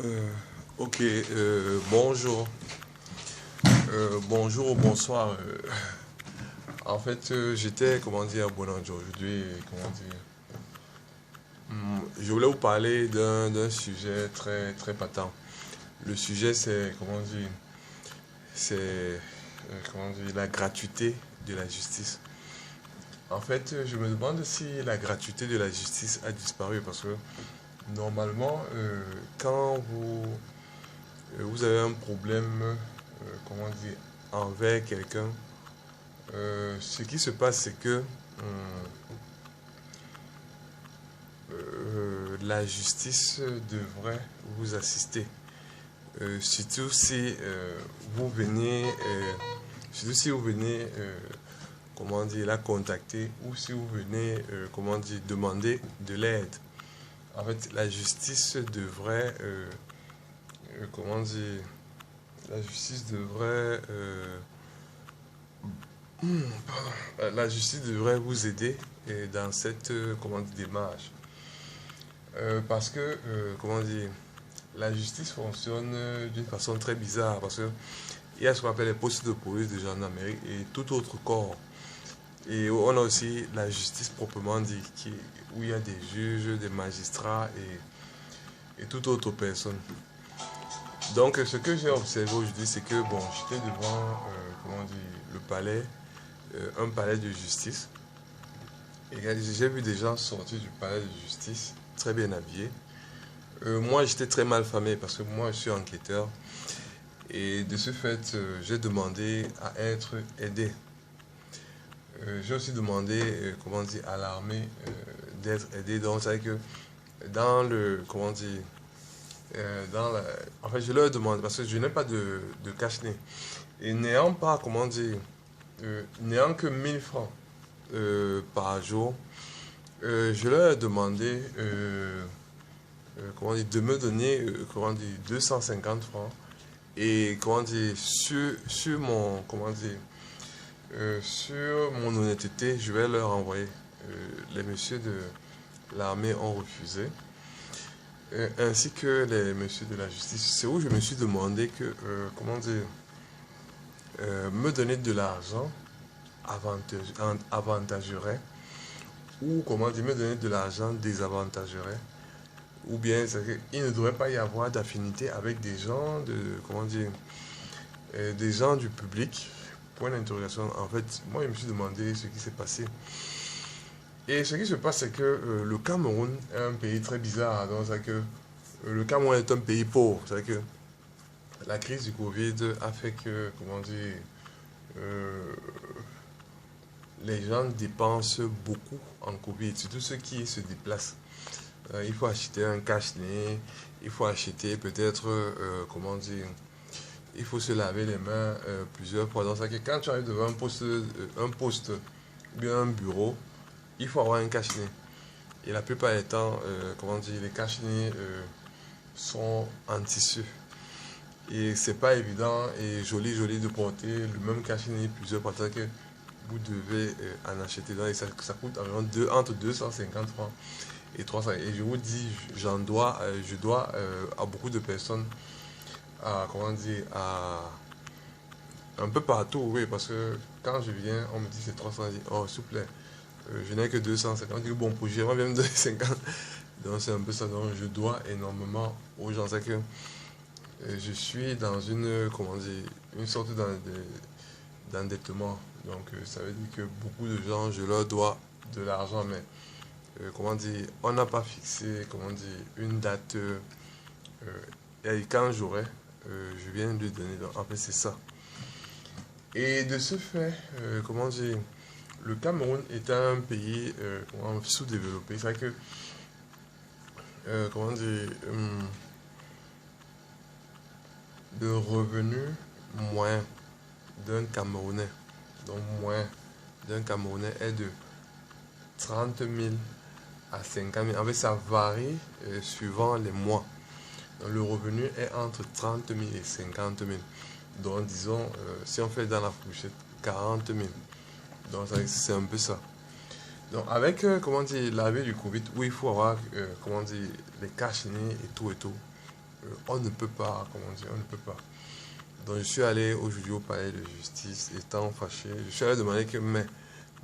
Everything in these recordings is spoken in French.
Euh, ok, bonjour. Bonjour ou bonsoir. En fait, j'étais, comment dire, bon aujourd'hui, comment dire. Je voulais vous parler d'un sujet très, très patent. Le sujet, c'est, comment dire, c'est, comment dire, la gratuité de la justice. En fait, je me demande si la gratuité de la justice a disparu parce que normalement, quand vous avez un problème, comment dire, envers quelqu'un, ce qui se passe, c'est que la justice devrait vous assister. Surtout si vous venez, surtout si vous venez, comment dire, la contacter ou si vous venez, comment dire, demander de l'aide. En fait, la justice devrait, comment dire, la justice devrait, la justice devrait vous aider dans cette, comment dire, démarche. Parce que, comment dire, la justice fonctionne d'une façon très bizarre parce que il y a ce qu'on appelle les postes de police, de gendarmerie et tout autre corps. Et on a aussi la justice proprement dit, où il y a des juges, des magistrats et toute autre personne. Donc, ce que j'ai observé aujourd'hui, c'est que, bon, j'étais devant, comment dire, le palais, un palais de justice. Et j'ai vu des gens sortir du palais de justice, très bien habillés. Moi, j'étais très mal famé parce que moi, je suis enquêteur. Et de ce fait, j'ai demandé à être aidé. J'ai aussi demandé, comment dire, à l'armée d'être aidé. Donc, c'est que dans le, comment dire, en fait, je leur demande, parce que je n'ai pas de cache-nez. Et n'ayant pas, comment dire, n'ayant que 1000 francs par jour, je leur ai demandé, comment dire, de me donner, comment dire, 250 francs. Et comment dire, sur mon, comment dire, sur mon honnêteté, je vais leur envoyer. Les messieurs de l'armée ont refusé, ainsi que les messieurs de la justice. C'est où je me suis demandé que, comment dire, me donner de l'argent avantagerait, ou comment dire, me donner de l'argent désavantagerait, ou bien il ne devrait pas y avoir d'affinité avec des gens de, comment dire, des gens du public. Point d'interrogation. En fait, moi, je me suis demandé ce qui s'est passé. Et ce qui se passe, c'est que le Cameroun est un pays très bizarre. Donc, c'est que le Cameroun est un pays pauvre. C'est que la crise du Covid a fait que, comment dire, euh, les gens dépensent beaucoup en Covid, surtout ceux qui se déplacent. Il faut acheter un cache-nez, il faut acheter peut-être, comment dire, il faut se laver les mains plusieurs fois. Donc, c'est que quand tu arrives devant un poste ou bien un bureau, il faut avoir un cache-nez. Et la plupart des temps, comment dire, les cache-nez sont en tissu. Et c'est pas évident et joli, joli de porter le même cache-nez plusieurs fois. Que vous devez en acheter. Donc, ça coûte environ entre 250 francs et 300. Et je vous dis, je dois à beaucoup de personnes, à, comment dire, à un peu partout, oui, parce que quand je viens, on me dit c'est 300. Je dis, oh, s'il vous plaît, je n'ai que 250. Je dis, bon, pour gérer, même 250. Donc, c'est un peu ça. Donc, je dois énormément aux gens. C'est que je suis dans une, comment dire, une sorte d'endettement. Donc, ça veut dire que beaucoup de gens, je leur dois de l'argent, mais comment dire, on n'a pas fixé, comment dire, une date. Et quand j'aurai, je viens de lui donner. Donc, en fait, c'est ça. Et de ce fait, comment dire, le Cameroun est un pays sous-développé. C'est vrai que, comment dire, le revenu moyen d'un Camerounais, donc moins d'un Camerounais, est de 30 000 à 50 000. En fait, ça varie suivant les mois. Donc, le revenu est entre 30 000 et 50 000. Donc, disons, si on fait dans la fourchette 40 000. Donc, c'est un peu ça. Donc, avec, comment dire, l'arrivée du Covid, où il faut avoir, comment dire, les cash nez et tout et tout. on ne peut pas, comment dire, on ne peut pas. Donc je suis allé aujourd'hui au palais de justice, étant fâché. Je suis allé demander que, mais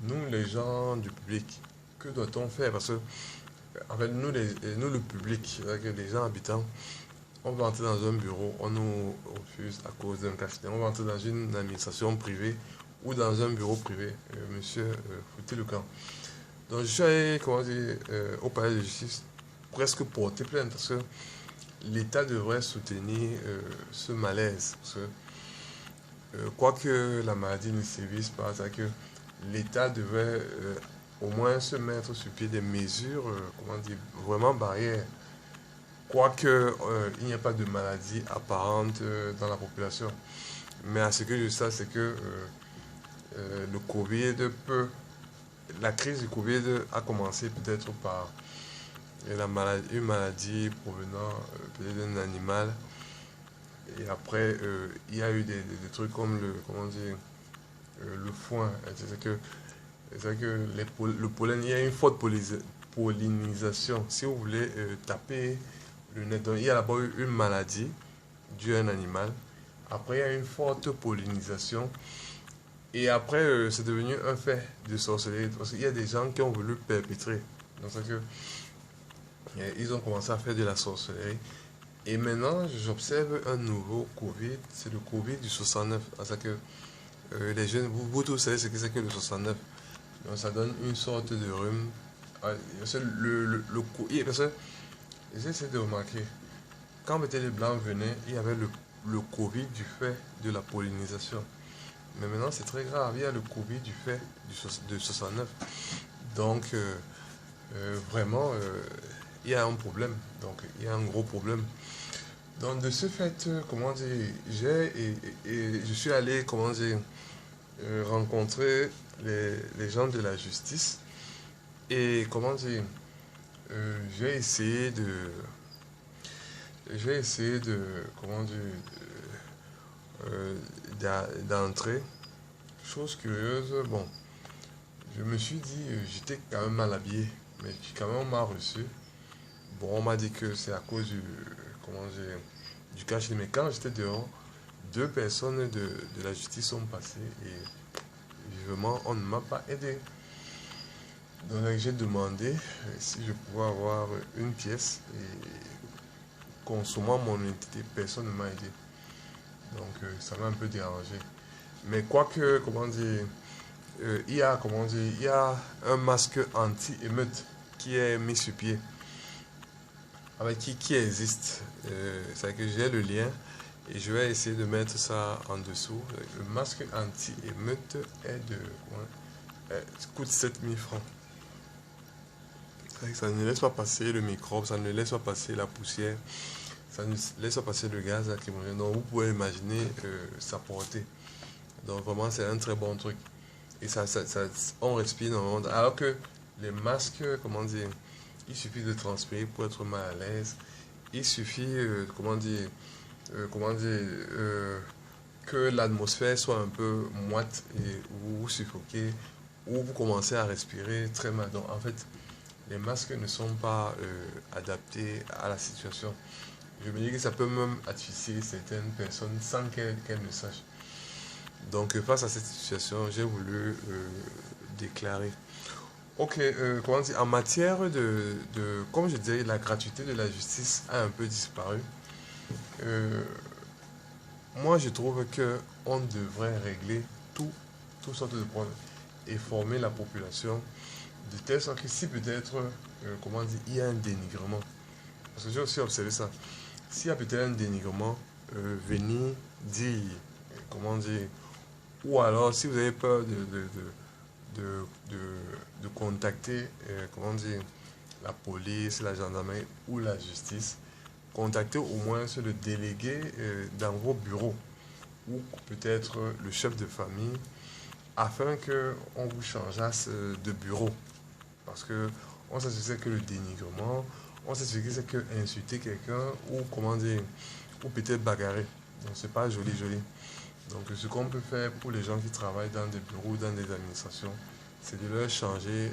nous, les gens du public, que doit-on faire? Parce que, en fait, nous le public, c'est-à-dire que les gens habitants, on va entrer dans un bureau, on nous refuse à cause d'un cache. On va entrer dans une administration privée ou dans un bureau privé. Monsieur, foutez le camp. Donc je suis allé, comment dire, au palais de justice, presque porter plainte, parce que l'État devrait soutenir ce malaise. Parce que, quoique la maladie ne sévisse pas, c'est que l'État devrait au moins se mettre sur pied des mesures, comment dire, vraiment barrières. Quoique il n'y a pas de maladie apparente dans la population. Mais à ce que je sais, c'est que le Covid peut. La crise du Covid a commencé peut-être par une maladie provenant peut-être d'un animal. Et après, il y a eu des trucs comme comment dire, le foin. C'est-à-dire que le pollen, il y a une forte pollinisation. Si vous voulez taper le nez, donc il y a d'abord eu une maladie due à un animal. Après, il y a une forte pollinisation. Et après, c'est devenu un fait de sorcellerie. Parce qu'il y a des gens qui ont voulu perpétrer. Donc, c'est que ils ont commencé à faire de la sorcellerie. Et maintenant, j'observe un nouveau Covid. C'est le Covid du 69. C'est-à-dire que les jeunes, vous tous savez ce que c'est que le 69. Donc, ça donne une sorte de rhume. Parce que j'essaie de remarquer, quand les blancs venaient, il y avait le Covid du fait de la pollinisation. Mais maintenant, c'est très grave. Il y a le Covid du fait de 69. Donc, vraiment, il y a un problème. Donc, il y a un gros problème. Donc, de ce fait, comment dire, je suis allé, comment dire, rencontrer les gens de la justice. Et, comment dire, j'ai essayé comment dire, euh, d'entrer. Chose curieuse, bon, je me suis dit, j'étais quand même mal habillé, mais quand même on m'a reçu. Bon, on m'a dit que c'est à cause du cachet, mais quand j'étais dehors, deux personnes de la justice sont passées et vivement, on ne m'a pas aidé. Donc j'ai demandé si je pouvais avoir une pièce et consommant mon identité, personne ne m'a aidé. Donc ça m'a un peu dérangé. Mais quoique, comment dire, il y a un masque anti-émeute qui est mis sur pied, avec qui existe. C'est que j'ai le lien et je vais essayer de mettre ça en dessous. Le masque anti-émeute est de, coûte 7000 francs. Ça ne laisse pas passer le microbe, ça ne laisse pas passer la poussière, ça ne laisse pas passer le gaz lacrymogène. Donc vous pouvez imaginer sa portée. Donc vraiment c'est un très bon truc. Et on respire normalement. Alors que les masques, comment dire, il suffit de transpirer pour être mal à l'aise. Il suffit, que l'atmosphère soit un peu moite et vous suffoquez ou vous commencez à respirer très mal. Donc en fait, les masques ne sont pas adaptés à la situation. Je me dis que ça peut même asphyxier certaines personnes sans qu'elles ne sachent. Donc face à cette situation, j'ai voulu déclarer. Ok, comment dire, en matière comme je disais, la gratuité de la justice a un peu disparu. Euh, Moi, je trouve que on devrait régler toutes sortes de problèmes et former la population de telle sorte que si peut-être, comment dire, il y a un dénigrement. Parce que j'ai aussi observé ça. S'il y a peut-être un dénigrement, venir dire, comment dire, ou alors si vous avez peur de, de contacter, comment dire, la police, la gendarmerie ou la justice, contactez au moins le délégué dans vos bureaux ou peut-être le chef de famille afin qu'on vous changeasse de bureau. Parce que on sait ce que c'est que le dénigrement, on sait ce que c'est que insulter quelqu'un ou comment dire, ou peut-être bagarrer. Donc c'est pas joli joli. Donc ce qu'on peut faire pour les gens qui travaillent dans des bureaux, dans des administrations, c'est de leur changer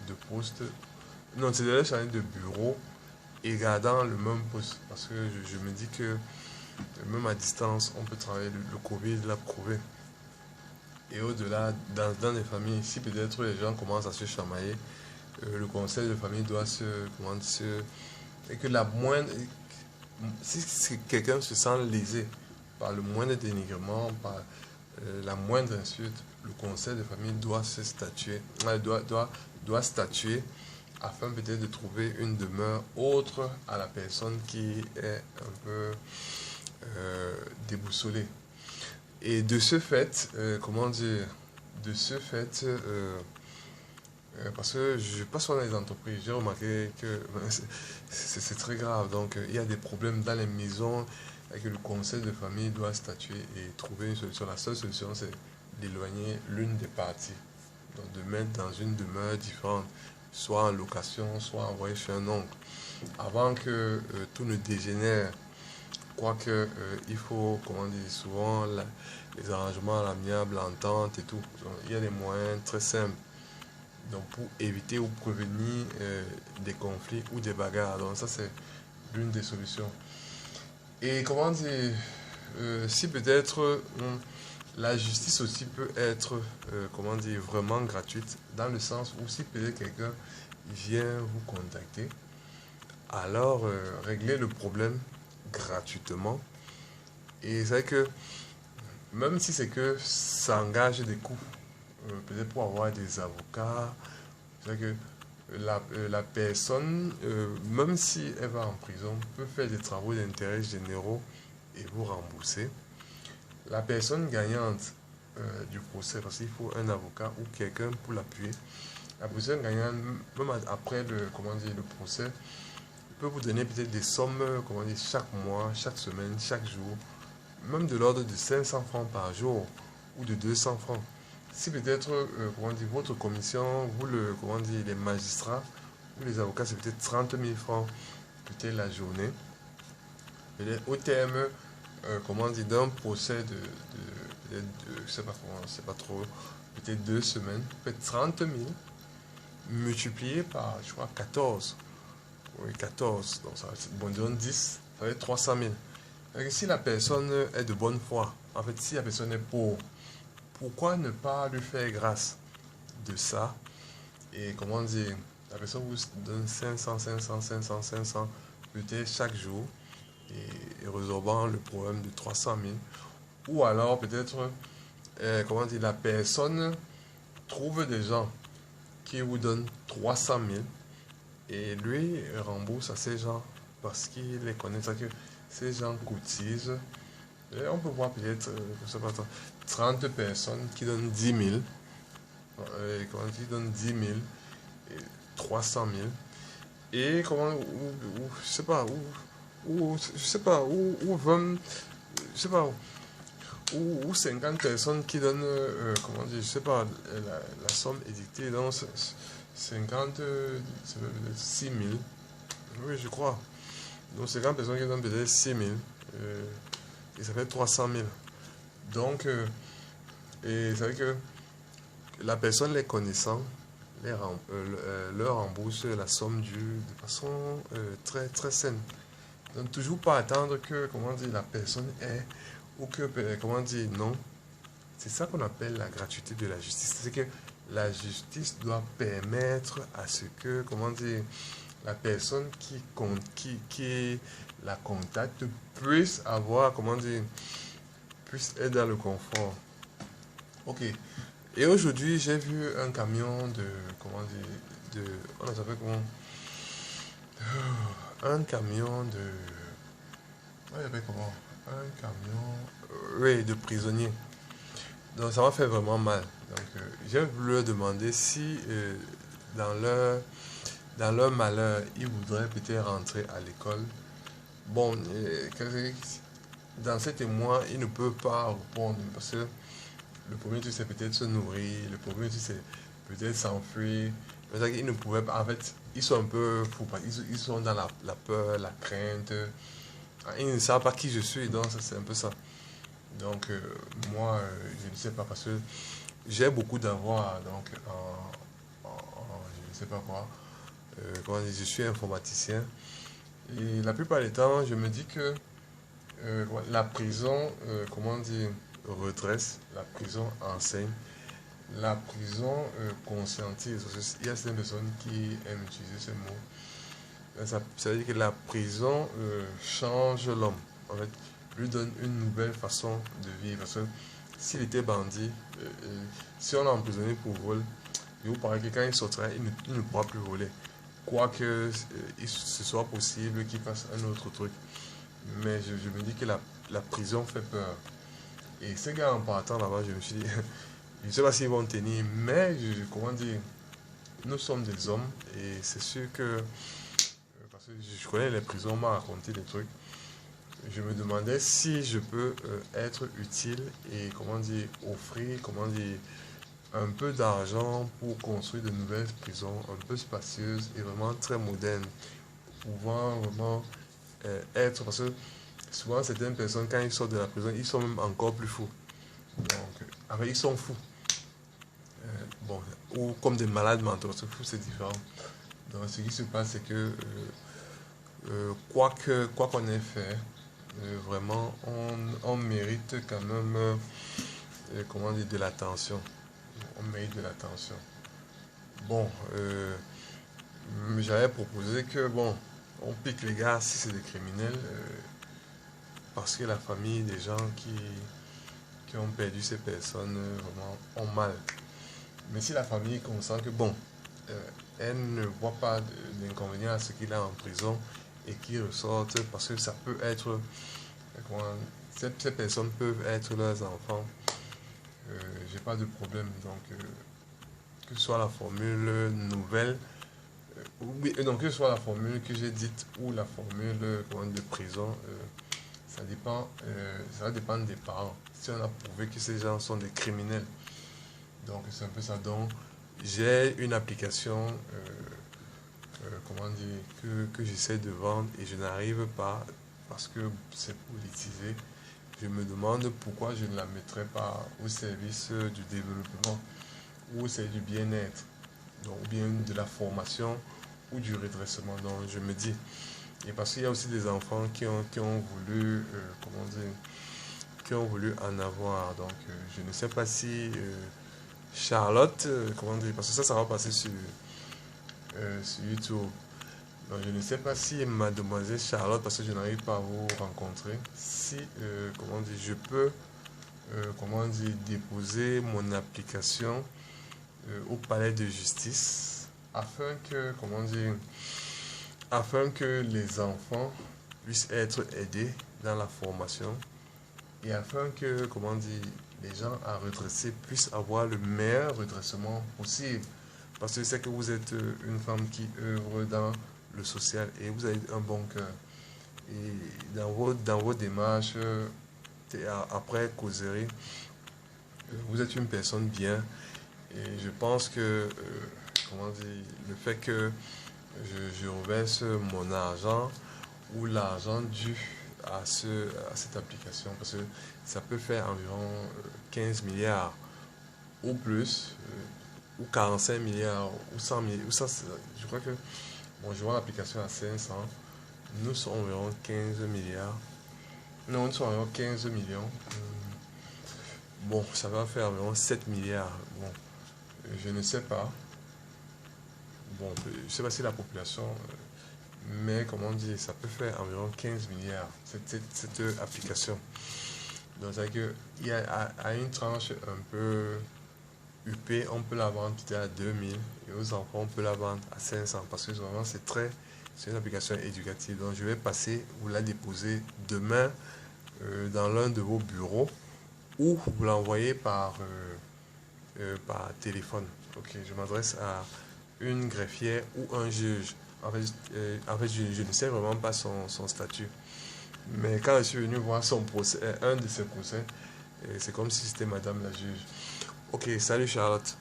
de poste. Non, c'est de leur changer de bureau et gardant le même poste. Parce que je me dis que même à distance, on peut travailler. Le Covid l'a prouvé. Et au-delà, dans les familles, si peut-être les gens commencent à se chamailler, le conseil de famille doit et que la moindre... Si quelqu'un se sent lésé par le moindre dénigrement, par la moindre insulte, le conseil de famille doit se statuer, doit statuer afin peut-être de trouver une demeure autre à la personne qui est un peu déboussolée. Et de ce fait, comment dire, de ce fait, parce que je passe dans les entreprises, j'ai remarqué que c'est très grave. Donc, il y a des problèmes dans les maisons et que le conseil de famille doit statuer et trouver une solution. La seule solution, c'est d'éloigner l'une des parties. Donc, de mettre dans une demeure différente, soit en location, soit envoyer chez un oncle. Avant que tout ne dégénère, quoique il faut, comment dire, souvent les arrangements à l'amiable, l'entente et tout. Donc, il y a des moyens très simples. Donc pour éviter ou prévenir des conflits ou des bagarres. Donc ça c'est l'une des solutions. Et comment dire, si peut-être la justice aussi peut être, comment dire, vraiment gratuite, dans le sens où si peut-être quelqu'un vient vous contacter, alors régler le problème gratuitement. Et c'est vrai que même si c'est que ça engage des coûts, peut-être pour avoir des avocats, c'est que la personne, même si elle va en prison, peut faire des travaux d'intérêt généraux et vous rembourser. La personne gagnante du procès, parce qu'il faut un avocat ou quelqu'un pour l'appuyer, la personne gagnante, même après comment dire, le procès, peut vous donner peut-être des sommes, comment dire, chaque mois, chaque semaine, chaque jour, même de l'ordre de 500 francs par jour ou de 200 francs. Si peut-être, comment dire, votre commission, vous, comment dire, les magistrats ou les avocats, c'est peut-être 30 000 francs, peut-être la journée. Peut-être au terme, comment dire, d'un procès je sais pas comment, je sais pas trop, peut-être 2 semaines, peut-être 30 000, multiplié par, je crois, 14. Oui, 14, donc ça va être, bon, disons 10, ça va être 300 000. Et si la personne est de bonne foi, en fait, si la personne est pauvre, pourquoi ne pas lui faire grâce de ça? Et comment dire, la personne vous donne 500, 500, 500, 500, peut-être chaque jour, et résorbant le problème de 300 000. Ou alors peut-être, comment dire, la personne trouve des gens qui vous donnent 300 000 et lui rembourse à ces gens parce qu'il les connaît. C'est-à-dire que ces gens cotisent. Et on peut voir peut-être, je sais pas, 30 personnes qui donnent 10 000. Comment qui donnent 10 000 et 300 000. Et comment, je sais pas, je sais pas, ou 20, je sais pas, ou 50 personnes qui donnent, comment dire, je sais pas, la somme édictée, donc 50, c'est peut-être 6 000. Oui, je crois. Donc 50 personnes qui donnent peut-être 6 000. Et ça fait 300 000. Donc, et c'est vrai que la personne les connaissant, leur rembourse la somme due de façon très, très saine. Donc, toujours pas attendre que, comment dire, la personne ait, ou que, comment dire, non. C'est ça qu'on appelle la gratuité de la justice. C'est que la justice doit permettre à ce que, comment dire, la personne qui la contacte puisse avoir, comment dire, puisse être dans le confort. Ok. Et aujourd'hui, j'ai vu un camion de, comment dire, on appelle comment, un camion de, on appelle comment, un camion, oui, de prisonniers. Donc ça m'a fait vraiment mal. Donc j'ai voulu leur demander si dans leur malheur, ils voudraient peut-être rentrer à l'école. Bon, dans ces témoins, ils ne peuvent pas répondre parce que le premier truc, c'est peut-être se nourrir. Le premier truc, c'est peut-être s'enfuir. Ils ne pouvaient pas. En fait, ils sont un peu fous. Ils sont dans la peur, la crainte. Ils ne savent pas qui je suis. Donc, c'est un peu ça. Donc, moi, je ne sais pas parce que j'ai beaucoup d'avoir. Donc, je ne sais pas quoi. Comment dire, je suis informaticien. Et la plupart des temps, je me dis que la prison, comment dire, redresse, la prison enseigne, la prison conscientise. Parce qu'il y a certaines personnes qui aiment utiliser ce mot. Ça veut dire que la prison change l'homme. En fait, lui donne une nouvelle façon de vivre. Parce que s'il était bandit, si on l'a emprisonné pour vol, il vous paraît que quand il sortira, il ne pourra plus voler. Quoique ce soit possible qu'il fasse un autre truc. Mais je me dis que la prison fait peur. Et ces gars, en partant là-bas, je me suis dit, je ne sais pas s'ils vont tenir, mais comment dire, nous sommes des hommes et c'est sûr que, parce que je connais les prisons, on m'a raconté des trucs. Je me demandais si je peux être utile et, comment dire, offrir, comment dire, un peu d'argent pour construire de nouvelles prisons un peu spacieuses et vraiment très modernes, pouvant vraiment être, parce que souvent certaines personnes quand ils sortent de la prison, ils sont même encore plus fous. Donc, ils sont fous. Bon, ou comme des malades mentaux, c'est fou, c'est différent. Donc ce qui se passe, c'est que quoi qu'on ait fait, vraiment, on mérite quand même, comment dire, de l'attention. On mérite de l'attention. Bon, j'avais proposé que, bon, on pique les gars si c'est des criminels, parce que la famille des gens qui ont perdu ces personnes vraiment ont mal. Mais si la famille consent que, bon, elle ne voit pas d'inconvénient à ce qu'il a en prison et qu'il ressorte, parce que ça peut être, comment, ces personnes peuvent être leurs enfants, j'ai pas de problème. Donc, que ce soit la formule nouvelle, oui, donc que ce soit la formule que j'ai dite ou la formule de prison, ça dépend, ça va dépendre des parents. Si on a prouvé que ces gens sont des criminels, donc c'est un peu ça. Donc j'ai une application, comment dire, que j'essaie de vendre et je n'arrive pas parce que c'est politisé. Je me demande pourquoi je ne la mettrais pas au service du développement ou au service du bien-être, donc ou bien de la formation ou du redressement. Donc je me dis, et parce qu'il y a aussi des enfants qui ont voulu, comment dire, qui ont voulu en avoir. Donc je ne sais pas si Charlotte, comment dire, parce que ça va passer sur YouTube. Donc, je ne sais pas si mademoiselle Charlotte, parce que je n'arrive pas à vous rencontrer, si, comment dire, je peux, comment dire, déposer mon application au palais de justice afin que, comment dire, afin que les enfants puissent être aidés dans la formation et afin que, comment dire, les gens à redresser puissent avoir le meilleur redressement possible. Parce que je sais que vous êtes une femme qui œuvre dans le social et vous avez un bon cœur. Et dans vos démarches, après causerie, vous êtes une personne bien. Et je pense que, comment dire, le fait que je reverse mon argent ou l'argent dû à cette application, parce que ça peut faire environ 15 milliards ou plus, ou 45 milliards, ou 100 milliards, ou ça, je crois que, bon, je vois l'application à 500, nous sommes environ 15 milliards, non, nous sommes environ 15 millions, bon, ça va faire environ 7 milliards, bon, je ne sais pas, bon, je ne sais pas si la population, mais comment dire, ça peut faire environ 15 milliards, cette application. Donc, c'est-à-dire qu'il y a à une tranche un peu UP, on peut la vendre peut-être à 2000 et aux enfants, on peut la vendre à 500 parce que vraiment, c'est une application éducative. Donc, je vais passer, vous la déposer demain dans l'un de vos bureaux ou vous l'envoyez par téléphone. Ok, je m'adresse à une greffière ou un juge. En fait je ne sais vraiment pas son statut. Mais quand je suis venu voir son procès, un de ses procès, c'est comme si c'était Madame la juge. Ok, salut Charlotte.